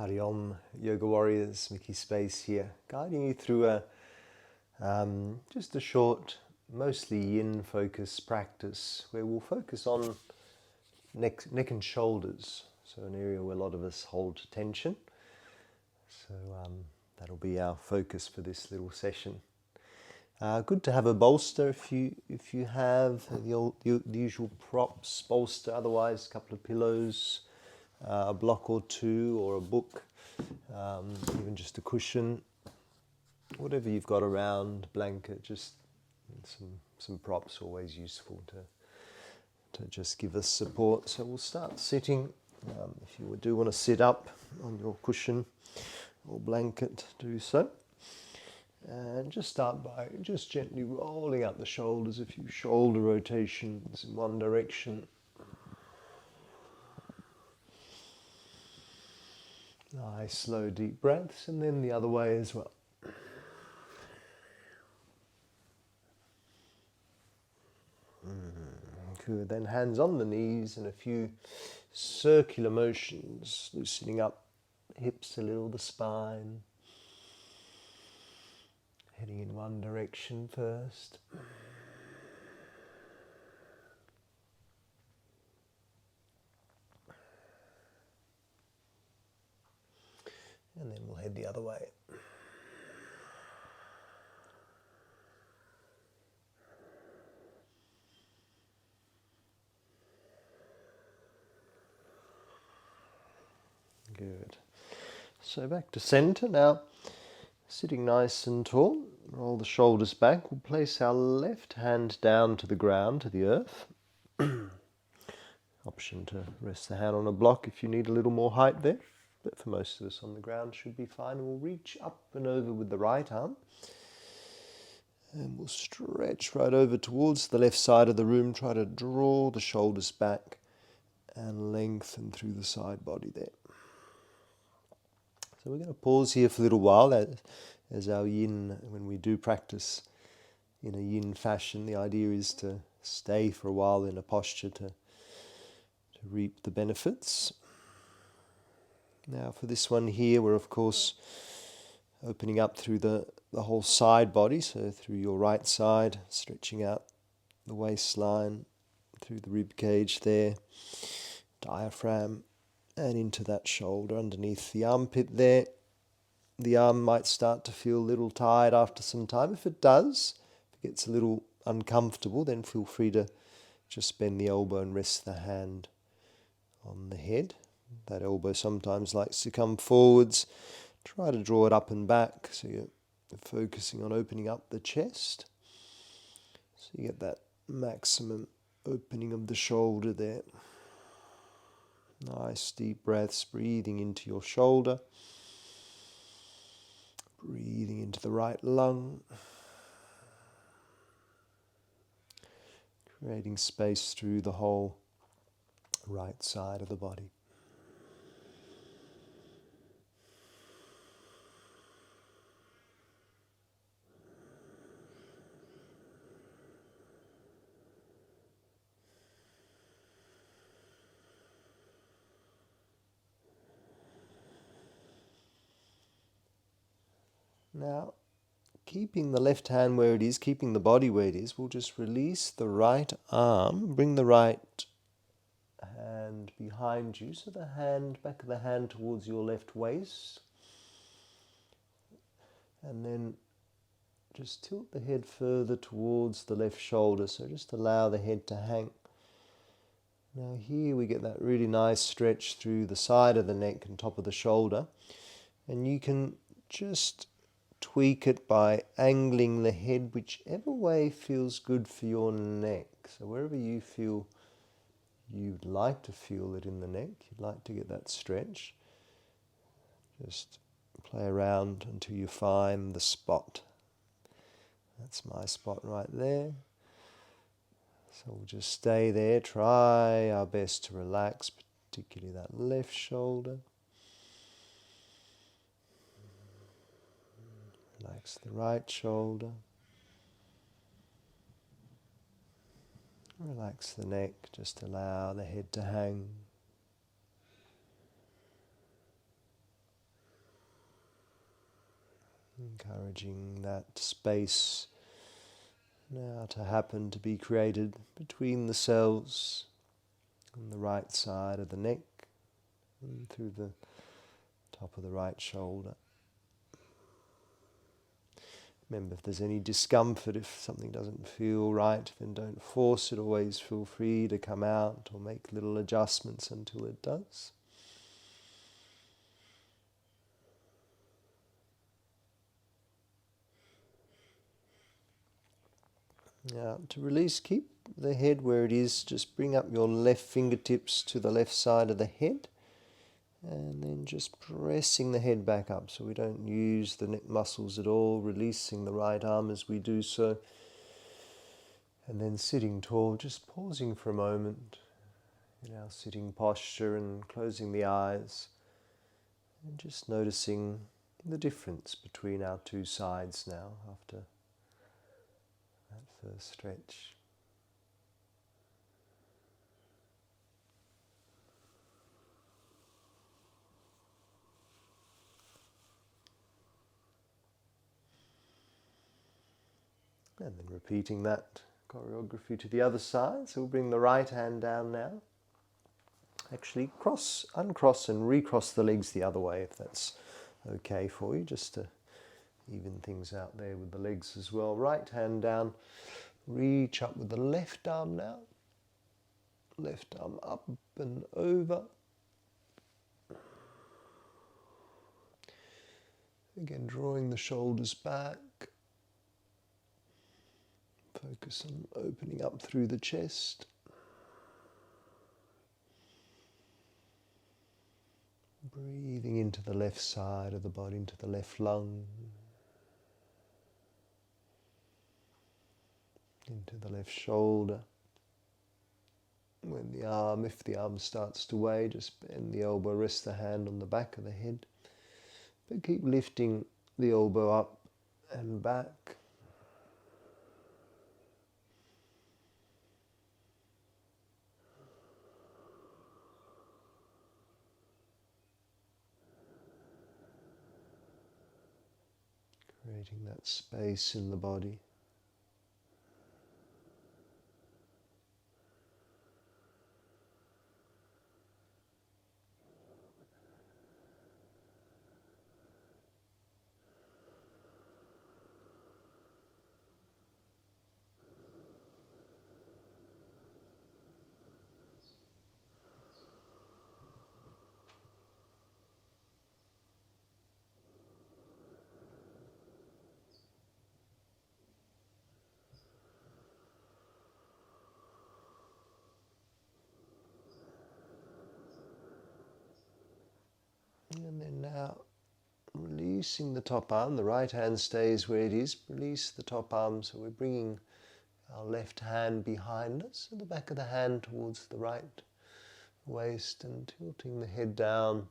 Hari Om, Yoga Warriors, Mickey Space here, guiding you through just a short, mostly yin focused practice where we'll focus on neck and shoulders, so an area where a lot of us hold tension. So that'll be our focus for this little session. Good to have a bolster if you have the usual props, bolster, otherwise a couple of pillows, a block or two, or a book, even just a cushion, whatever you've got around, blanket, just some props, always useful to just give us support. So we'll start sitting. If you do want to sit up on your cushion or blanket, do so. And just start by just gently rolling up the shoulders, a few shoulder rotations in one direction. Nice slow deep breaths, and then the other way as well. Good, then hands on the knees and a few circular motions, loosening up hips a little, the spine. Heading in one direction first. And then we'll head the other way. Good. So back to center now. Sitting nice and tall, roll the shoulders back. We'll place our left hand down to the ground, to the earth. Option to rest the hand on a block if you need a little more height there. But for most of us on the ground should be fine. And we'll reach up and over with the right arm. And we'll stretch right over towards the left side of the room. Try to draw the shoulders back and lengthen through the side body there. So we're going to pause here for a little while as our yin, when we do practice in a yin fashion, the idea is to stay for a while in a posture to reap the benefits. Now for this one here, we're of course opening up through the whole side body, so through your right side, stretching out the waistline, through the rib cage there, diaphragm, and into that shoulder underneath the armpit there. The arm might start to feel a little tired after some time. If it does, if it gets a little uncomfortable, then feel free to just bend the elbow and rest the hand on the head. That elbow sometimes likes to come forwards. Try to draw it up and back, so you're focusing on opening up the chest. So you get that maximum opening of the shoulder there. Nice deep breaths, breathing into your shoulder. Breathing into the right lung. Creating space through the whole right side of the body. Now, keeping the left hand where it is, keeping the body where it is, we'll just release the right arm, bring the right hand behind you, so the hand, back of the hand towards your left waist, and then just tilt the head further towards the left shoulder, so just allow the head to hang. Now here we get that really nice stretch through the side of the neck and top of the shoulder, and you can just tweak it by angling the head whichever way feels good for your neck. So wherever you feel you'd like to feel it in the neck, you'd like to get that stretch, just play around until you find the spot. That's my spot right there. So we'll just stay there, try our best to relax, particularly that left shoulder. Relax the right shoulder. Relax the neck, just allow the head to hang. Encouraging that space now to happen to be created between the cells on the right side of the neck and through the top of the right shoulder. Remember, if there's any discomfort, if something doesn't feel right, then don't force it. Always feel free to come out or make little adjustments until it does. Now, to release, keep the head where it is. Just bring up your left fingertips to the left side of the head. And then just pressing the head back up so we don't use the neck muscles at all, releasing the right arm as we do so. And then sitting tall, just pausing for a moment in our sitting posture and closing the eyes. And just noticing the difference between our two sides now after that first stretch. And then repeating that choreography to the other side. So we'll bring the right hand down now. Actually uncross and recross the legs the other way if that's okay for you, just to even things out there with the legs as well. Right hand down, reach up with the left arm now. Left arm up and over. Again, drawing the shoulders back. Focus on opening up through the chest. Breathing into the left side of the body, into the left lung. Into the left shoulder. When the arm, if the arm starts to weigh, just bend the elbow, rest the hand on the back of the head. But keep lifting the elbow up and back. Creating that space in the body. And then now releasing the top arm, the right hand stays where it is. Release the top arm, so we're bringing our left hand behind us, and the back of the hand towards the right waist, and tilting the head down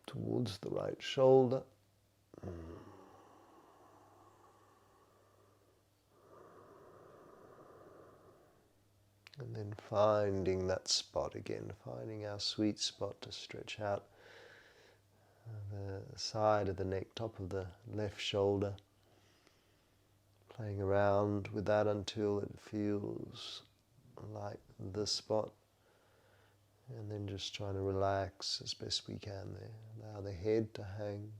towards the right shoulder. And then finding that spot again, finding our sweet spot to stretch out the side of the neck, top of the left shoulder. Playing around with that until it feels like the spot. And then just trying to relax as best we can there. Allow the head to hang.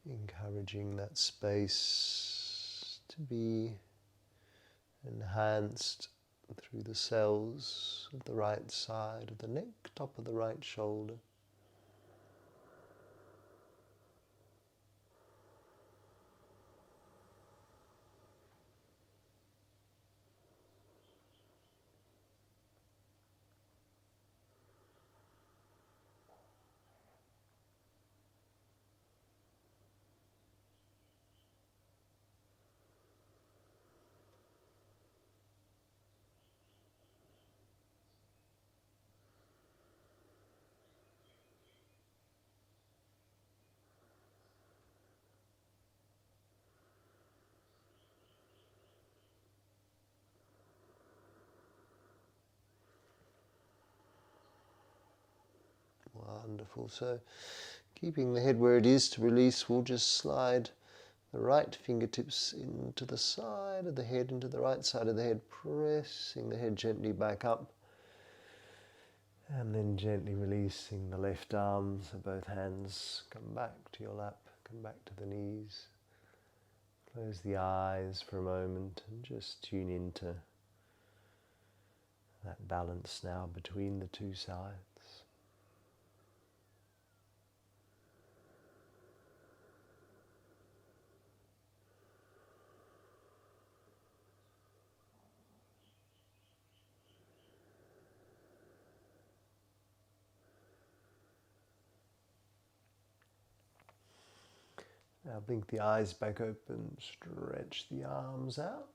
Encouraging that space to be enhanced through the cells of the right side of the neck, top of the right shoulder. Wonderful. So keeping the head where it is to release, we'll just slide the right fingertips into the side of the head, into the right side of the head, pressing the head gently back up. And then gently releasing the left arm, so both hands come back to your lap, come back to the knees. Close the eyes for a moment and just tune into that balance now between the two sides. Now blink the eyes back open, stretch the arms out.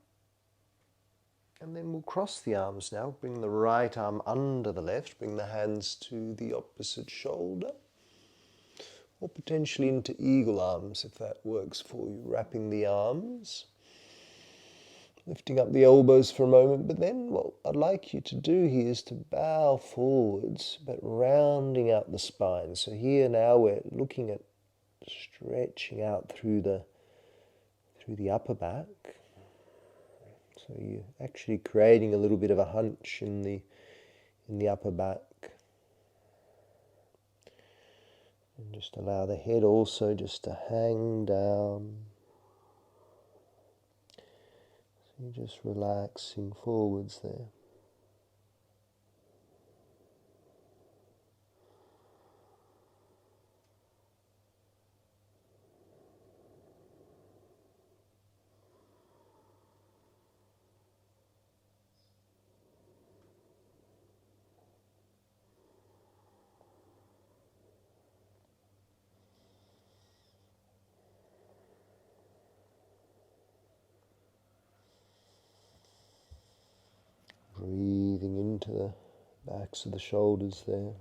And then we'll cross the arms now. Bring the right arm under the left, bring the hands to the opposite shoulder. Or potentially into eagle arms if that works for you. Wrapping the arms. Lifting up the elbows for a moment, but then what I'd like you to do here is to bow forwards, but rounding out the spine. So here now we're looking at stretching out through the upper back. So you're actually creating a little bit of a hunch in the upper back. And just allow the head also just to hang down. So you're just relaxing forwards there. Breathing into the backs of the shoulders there.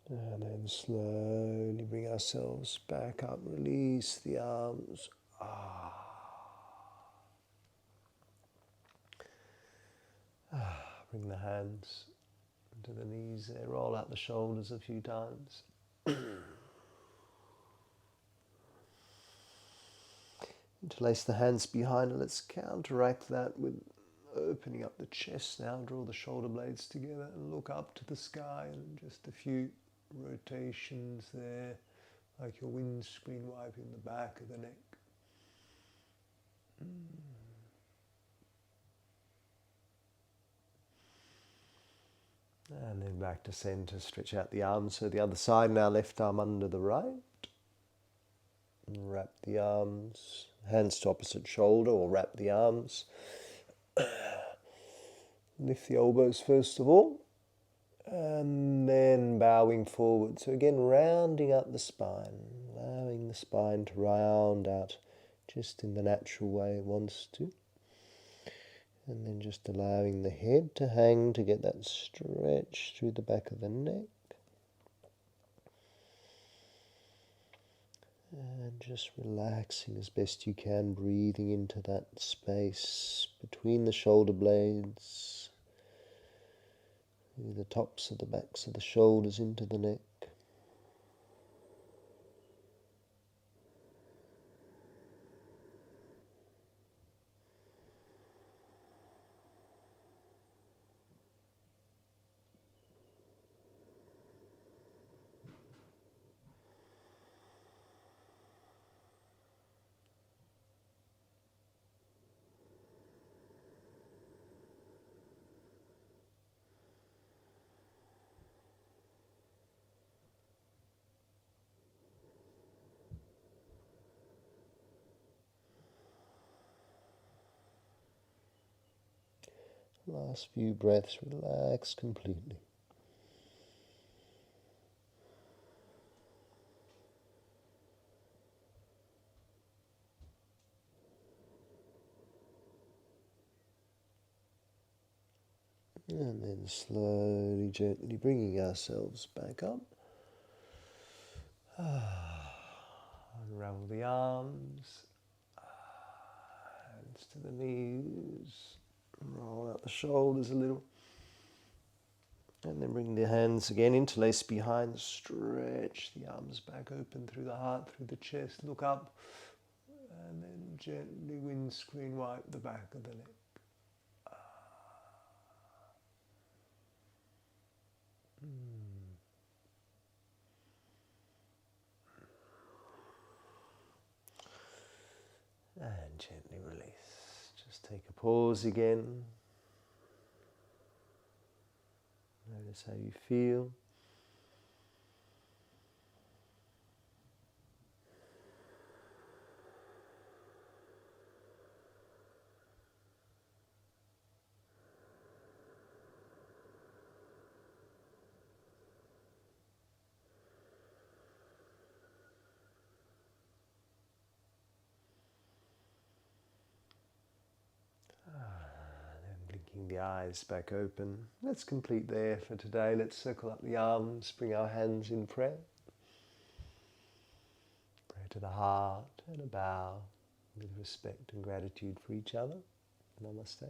And then slowly bring ourselves back up, release the arms. Bring the hands into the knees there, roll out the shoulders a few times. Interlace the hands behind, and let's counteract that with opening up the chest now. Draw the shoulder blades together and look up to the sky, and just a few rotations there, like your windscreen wiping the back of the neck. And then back to center, stretch out the arms. So the other side now, left arm under the right. And wrap the arms, hands to opposite shoulder, or wrap the arms. Lift the elbows first of all. And then bowing forward. So again, rounding out the spine, allowing the spine to round out just in the natural way it wants to. And then just allowing the head to hang to get that stretch through the back of the neck. And just relaxing as best you can, breathing into that space between the shoulder blades, through the tops of the backs of the shoulders into the neck. Last few breaths, relax completely. And then slowly, gently bringing ourselves back up. Unravel the arms, hands to the knees, roll out the shoulders a little. And then bring the hands again, interlace behind, stretch the arms back open through the heart, through the chest, look up, and then gently windscreen wipe the back of the neck. And gently release. Just take a pause again. Notice how you feel. Blinking the eyes back open. Let's complete there for today. Let's circle up the arms, bring our hands in prayer. Prayer to the heart and a bow with respect and gratitude for each other. Namaste.